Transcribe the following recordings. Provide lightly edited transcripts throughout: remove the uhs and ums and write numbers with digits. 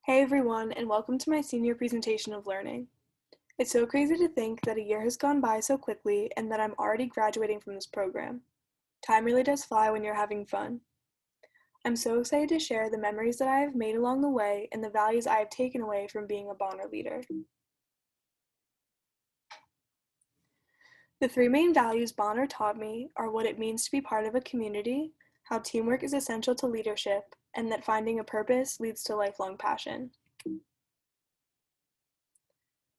Hey everyone, and welcome to my senior presentation of learning. It's so crazy to think that a year has gone by so quickly and that I'm already graduating from this program. Time really does fly when you're having fun. I'm so excited to share the memories that I have made along the way and the values I have taken away from being a Bonner leader. The three main values Bonner taught me are what it means to be part of a community, how teamwork is essential to leadership, and that finding a purpose leads to lifelong passion.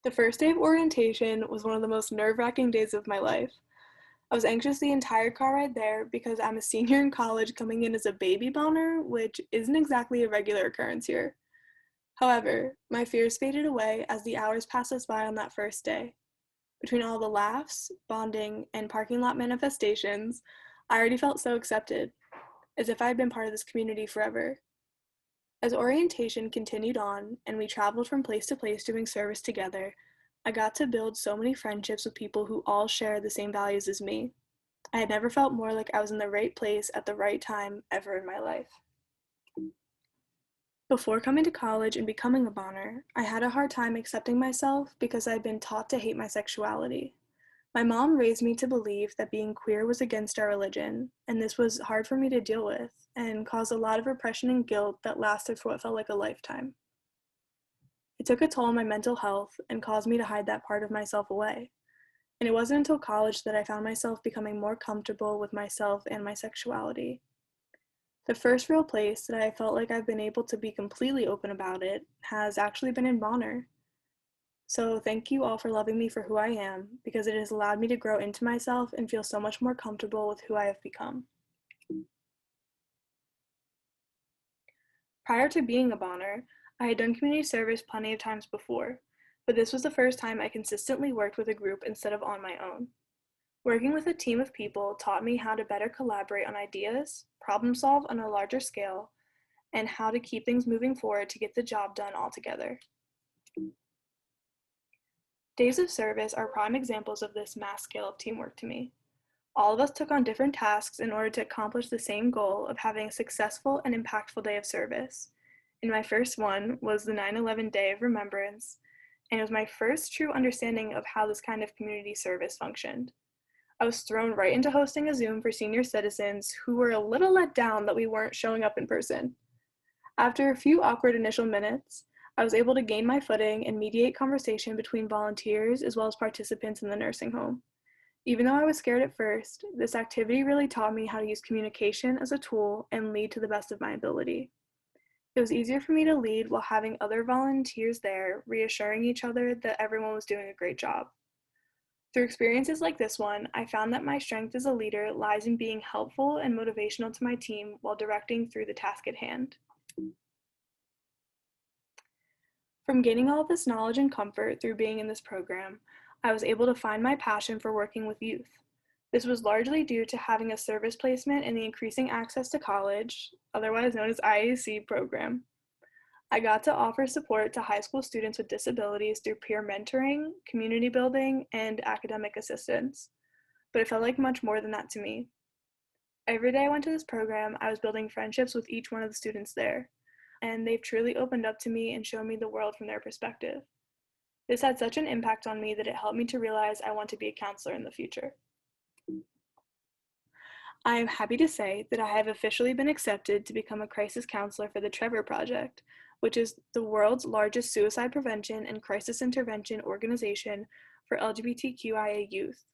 The first day of orientation was one of the most nerve-wracking days of my life. I was anxious the entire car ride there because I'm a senior in college coming in as a baby Bonner, which isn't exactly a regular occurrence here. However, my fears faded away as the hours passed us by on that first day. Between all the laughs, bonding, and parking lot manifestations, I already felt so accepted, as if I had been part of this community forever. As orientation continued on and we traveled from place to place doing service together, I got to build so many friendships with people who all share the same values as me. I had never felt more like I was in the right place at the right time ever in my life. Before coming to college and becoming a Bonner, I had a hard time accepting myself because I had been taught to hate my sexuality. My mom raised me to believe that being queer was against our religion, and this was hard for me to deal with and caused a lot of repression and guilt that lasted for what felt like a lifetime. It took a toll on my mental health and caused me to hide that part of myself away. And it wasn't until college that I found myself becoming more comfortable with myself and my sexuality. The first real place that I felt like I've been able to be completely open about it has actually been in Bonner. So thank you all for loving me for who I am, because it has allowed me to grow into myself and feel so much more comfortable with who I have become. Prior to being a Bonner, I had done community service plenty of times before, but this was the first time I consistently worked with a group instead of on my own. Working with a team of people taught me how to better collaborate on ideas, problem solve on a larger scale, and how to keep things moving forward to get the job done all together. Days of service are prime examples of this mass scale of teamwork to me. All of us took on different tasks in order to accomplish the same goal of having a successful and impactful day of service. And my first one was the 9/11 Day of Remembrance, and it was my first true understanding of how this kind of community service functioned. I was thrown right into hosting a Zoom for senior citizens who were a little let down that we weren't showing up in person. After a few awkward initial minutes, I was able to gain my footing and mediate conversation between volunteers as well as participants in the nursing home. Even though I was scared at first, this activity really taught me how to use communication as a tool and lead to the best of my ability. It was easier for me to lead while having other volunteers there, reassuring each other that everyone was doing a great job. Through experiences like this one, I found that my strength as a leader lies in being helpful and motivational to my team while directing through the task at hand. From gaining all of this knowledge and comfort through being in this program, I was able to find my passion for working with youth. This was largely due to having a service placement in the Increasing Access to College, otherwise known as IAC program. I got to offer support to high school students with disabilities through peer mentoring, community building, and academic assistance. But it felt like much more than that to me. Every day I went to this program, I was building friendships with each one of the students there, and they've truly opened up to me and shown me the world from their perspective. This had such an impact on me that it helped me to realize I want to be a counselor in the future. I am happy to say that I have officially been accepted to become a crisis counselor for the Trevor Project, which is the world's largest suicide prevention and crisis intervention organization for LGBTQIA youth.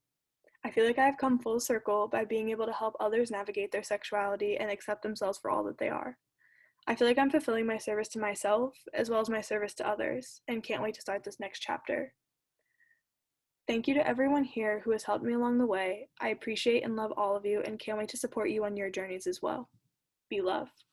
I feel like I have come full circle by being able to help others navigate their sexuality and accept themselves for all that they are. I feel like I'm fulfilling my service to myself as well as my service to others, and can't wait to start this next chapter. Thank you to everyone here who has helped me along the way. I appreciate and love all of you and can't wait to support you on your journeys as well. Be loved.